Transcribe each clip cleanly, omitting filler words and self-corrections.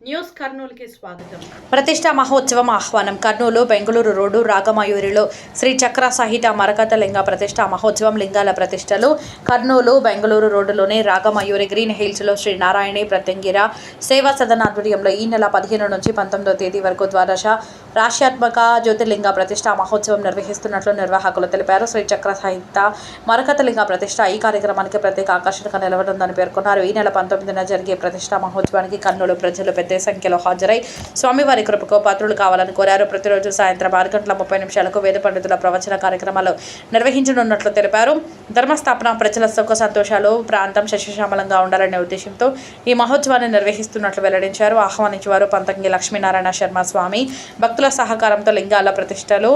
News కర్నూలుకి స్వాగతం. ప్రతిష్టా మహోత్సవం ఆహ్వానం. కర్నూలు బెంగళూరు రోడ్డు రాగమయూరిలో శ్రీ చక్ర సహిత మరకత లింగ ప్రతిష్టా మహోత్సవం లింగాల ప్రతిష్టలు. కర్నూలు బెంగళూరు రోడ్డులోని రాగమయూరి గ్రీన్ హిల్స్లో శ్రీ నారాయణి ప్రత్యంగిర సేవా సదన ఆధ్వర్యంలో ఈ నెల 15 నుంచి 19వ తేదీ వరకు ద్వాదశ రాశ్యాత్మక జ్యోతిర్లింగ ప్రతిష్టా మహోత్సవం నిర్వహిస్తున్నట్లు నిర్వాహకులు తెలిపారు. శ్రీ చక్ర సహిత మరకత లింగ ప్రతిష్ట ఈ కార్యక్రమానికి ప్రత్యేక ఆకర్షణగా నిలవనుందని పేర్కొన్నారు. ఈ నెల 19న జరిగే ప్రతిష్టా మహోత్సవానికి కర్నూలు ప్రజలు పెద్ద సంఖ్యలో హాజరై స్వామివారి కృపకు పాత్రులు కావాలని కోరారు. ప్రతిరోజు సాయంత్రం 6:30 వేద పండితుల ప్రవచన కార్యక్రమాలు నిర్వహించనున్నట్లు తెలిపారు. ధర్మస్థాపన ప్రజల సుఖ సంతోషాలు ప్రాంతం శశిశ్యామలంగా ఉండాలనే ఉద్దేశంతో ఈ మహోత్సవాన్ని నిర్వహిస్తున్నట్లు వెల్లడించారు. ఆహ్వానించేవారు పంతంగి లక్ష్మీనారాయణ శర్మ స్వామి. భక్తుల సహకారంతో లింగాల ప్రతిష్టలు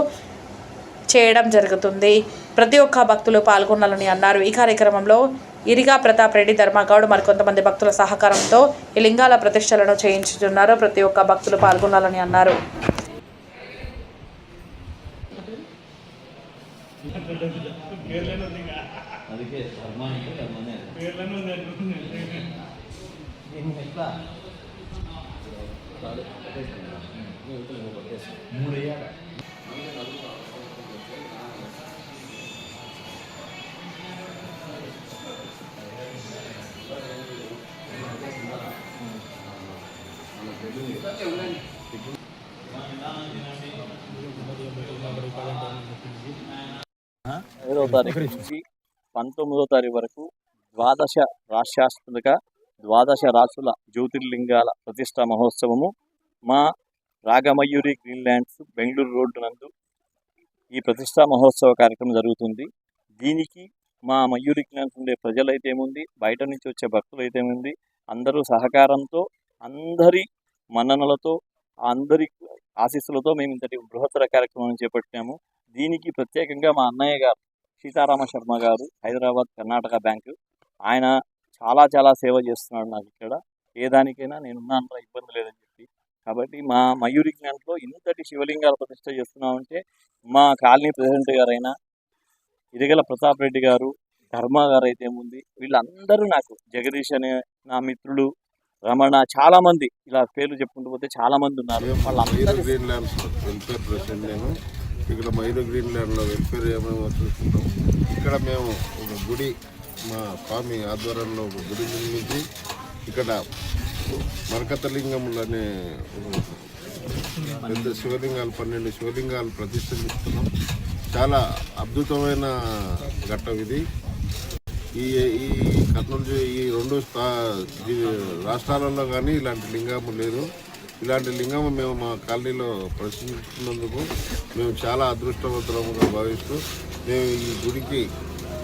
చేయడం జరుగుతుంది. ప్రతి ఒక్క భక్తులు పాల్గొనాలని అన్నారు. ఈ కార్యక్రమంలో ఇరిగా ప్రతాప్ రెడ్డి, ధర్మగౌడ్ మరికొంతమంది భక్తుల సహకారంతో ఈ లింగాల ప్రతిష్టలను చేయించుతున్నారు. ప్రతి ఒక్క భక్తులు పాల్గొనాలని అన్నారు. ఐదవ తారీఖు నుంచి 19వ తారీఖు వరకు ద్వాదశ రాశ్యాత్మక ద్వాదశ రాసుల జ్యోతిర్లింగాల ప్రతిష్టా మహోత్సవము మా రాగమయూరి గ్రీన్లాండ్స్ బెంగళూరు రోడ్డు నందు ఈ ప్రతిష్టా మహోత్సవ కార్యక్రమం జరుగుతుంది. దీనికి మా మయూరి గ్రీన్లాండ్స్ ఉండే ప్రజలైతేముంది, బయట నుంచి వచ్చే భక్తులైతేముంది, అందరూ సహకారంతో, అందరి మన్ననలతో, అందరి ఆశీస్సులతో మేము ఇంతటి బృహత్తర కార్యక్రమం చేపట్టాము. దీనికి ప్రత్యేకంగా మా అన్నయ్య గారు సీతారామ శర్మ గారు, హైదరాబాద్ కర్ణాటక బ్యాంకు, ఆయన చాలా సేవ చేస్తున్నాడు నాకు. ఇక్కడ ఏ దానికైనా నేనున్నాను, ఇబ్బంది లేదని చెప్పి. కాబట్టి మా మయూరి గ్రీన్లాండ్స్లో ఇంతటి శివలింగాల ప్రతిష్ట చేస్తున్నామంటే మా కాలనీ ప్రెసిడెంట్ గారైనా ఇరిగల ప్రతాప్ రెడ్డి గారు, ధర్మ గారు అయితే ఏముంది, వీళ్ళందరూ నాకు, జగదీష్ అనే నా మిత్రులు, రమణ, చాలా మంది, ఇలా పేర్లు చెప్పుకుంటూ పోతే చాలా మంది ఉన్నారు. వాళ్ళందరూ గ్రీన్లాండ్స్ వెల్ఫేర్ ప్రెసిడెంట్ నేను. ఇక్కడ మయూరు గ్రీన్లాండ్లో వెల్ఫేర్ ఏమేమో చూసుకుంటాం. ఇక్కడ మేము ఒక గుడి, మా స్వామి ఆధ్వర్యంలో ఒక గుడి నిర్మించి ఇక్కడ మరకతలింగములు అనే పెద్ద శివలింగాలు 12 శివలింగాలు ప్రతిష్ఠిస్తున్నాం. చాలా అద్భుతమైన ఘట్టం ఇది. ఈ కర్నూలు ఈ 2 రాష్ట్రాలలో కానీ ఇలాంటి లింగము లేదు. ఇలాంటి లింగము మేము మా కాలనీలో ప్రదర్శించుకున్నందుకు మేము చాలా అదృష్టవంతులముగా భావిస్తూ మేము ఈ గుడికి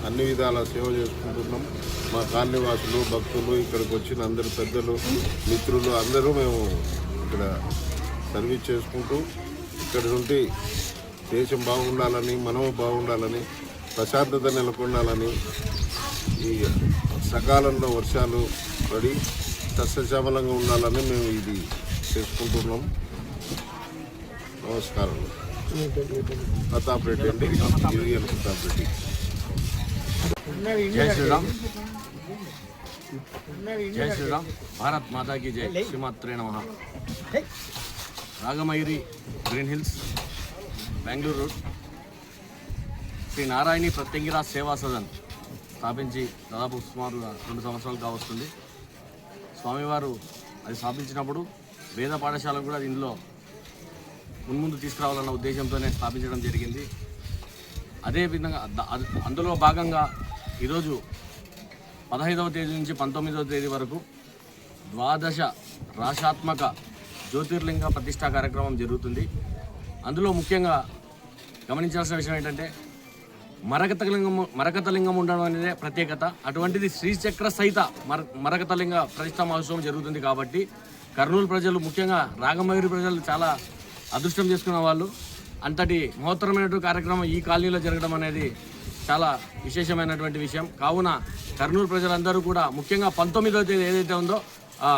అన్ని విధాల సేవ చేసుకుంటున్నాం. మా కాలనీ వాసులు, భక్తులు, ఇక్కడికి వచ్చిన అందరు పెద్దలు, మిత్రులు అందరూ మేము ఇక్కడ సర్వీస్ చేసుకుంటూ ఇక్కడ నుండి దేశం బాగుండాలని, మనము బాగుండాలని, ప్రశాంతత నెలకొండాలని, ఈ సకాలంలో వర్షాలు పడి సస్యశ్యామలంగా ఉండాలని మేము ఇది చేసుకుంటున్నాం. నమస్కారం. ప్రతాప్ రెడ్డి అండి, గిరియల్ ప్రతాప్ రెడ్డి. జై శ్రీరామ్. జై శ్రీరామ్. భారత్ మాతాకి జై. శ్రీమాత్రే నమః. Ragamayuri green hills Bengaluru road Sri Narayani Pratyangira Seva Sadan స్థాపించి దాదాపు సుమారు 2 సంవత్సరాలు కావస్తుంది. స్వామివారు అది స్థాపించినప్పుడు వేద పాఠశాల కూడా ఇందులో ముందు తీసుకురావాలన్న ఉద్దేశంతోనే స్థాపించడం జరిగింది. అదేవిధంగా అందులో భాగంగా ఈరోజు 15వ తేదీ నుంచి 19వ తేదీ వరకు ద్వాదశ రాశాత్మక జ్యోతిర్లింగ ప్రతిష్టా కార్యక్రమం జరుగుతుంది. అందులో ముఖ్యంగా గమనించాల్సిన విషయం ఏంటంటే మరకతలింగం ఉండడం అనేదే ప్రత్యేకత. అటువంటిది శ్రీచక్ర సహిత మరకతలింగ ప్రతిష్టా మహోత్సవం జరుగుతుంది. కాబట్టి కర్నూలు ప్రజలు, ముఖ్యంగా రాగమయూరి ప్రజలు చాలా అదృష్టం చేసుకున్న వాళ్ళు. అంతటి మహోత్తరమైనటువంటి కార్యక్రమం ఈ కాలనీలో జరగడం అనేది చాలా విశేషమైనటువంటి విషయం. కావున కర్నూలు ప్రజలందరూ కూడా ముఖ్యంగా 19వ తేదీ ఏదైతే ఉందో ఆ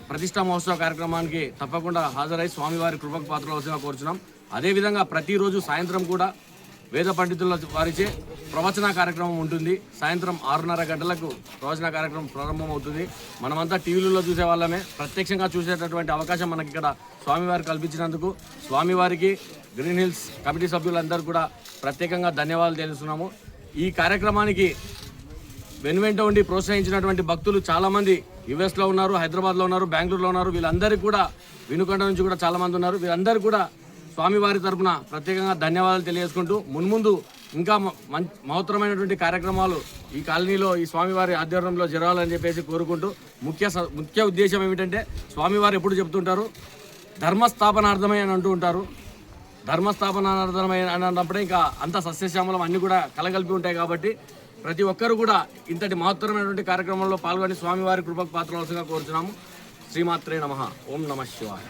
ప్రతిష్టా మహోత్సవ కార్యక్రమానికి తప్పకుండా హాజరై స్వామివారి కృపకు పాత్రలు అవసరంగా కోరుచున్నాం. అదేవిధంగా ప్రతిరోజు సాయంత్రం కూడా వేద పండితుల వారిచే ప్రవచన కార్యక్రమం ఉంటుంది. సాయంత్రం 6:30 గంటలకు ప్రవచన కార్యక్రమం ప్రారంభమవుతుంది. మనమంతా టీవీలలో చూసే వాళ్ళమే, ప్రత్యక్షంగా చూసేటటువంటి అవకాశం మనకి ఇక్కడ స్వామివారు కల్పించినందుకు స్వామివారికి గ్రీన్ హిల్స్ కమిటీ సభ్యులందరూ కూడా ప్రత్యేకంగా ధన్యవాదాలు తెలుస్తున్నాము. ఈ కార్యక్రమానికి వెనువెంట ఉండి ప్రోత్సహించినటువంటి భక్తులు చాలామంది యుఎస్లో ఉన్నారు, హైదరాబాద్లో ఉన్నారు, బెంగళూరులో ఉన్నారు. వీళ్ళందరికీ కూడా వినుకొండ నుంచి కూడా చాలామంది ఉన్నారు. వీళ్ళందరూ కూడా స్వామివారి తరపున ప్రత్యేకంగా ధన్యవాదాలు తెలియజేసుకుంటూ మున్ముందు ఇంకా మహత్తరమైనటువంటి కార్యక్రమాలు ఈ కాలనీలో ఈ స్వామివారి ఆధ్వర్యంలో జరగాలని చెప్పేసి కోరుకుంటూ ముఖ్య ఉద్దేశం ఏమిటంటే స్వామివారు ఎప్పుడు చెప్తుంటారు ధర్మస్థాపనార్థమై అని అంటూ ఉంటారు. ధర్మస్థాపనార్థమై అని అన్నప్పుడే ఇంకా అంత సస్యశ్యామలం అన్నీ కూడా కలగలిపి ఉంటాయి. కాబట్టి ప్రతి ఒక్కరు కూడా ఇంతటి మహత్తరమైనటువంటి కార్యక్రమంలో పాల్గొని స్వామివారి కృపకు పాత్రవలసిందిగా కోరుచున్నాము. శ్రీమాత్రే నమః. ఓం నమః శివాయ.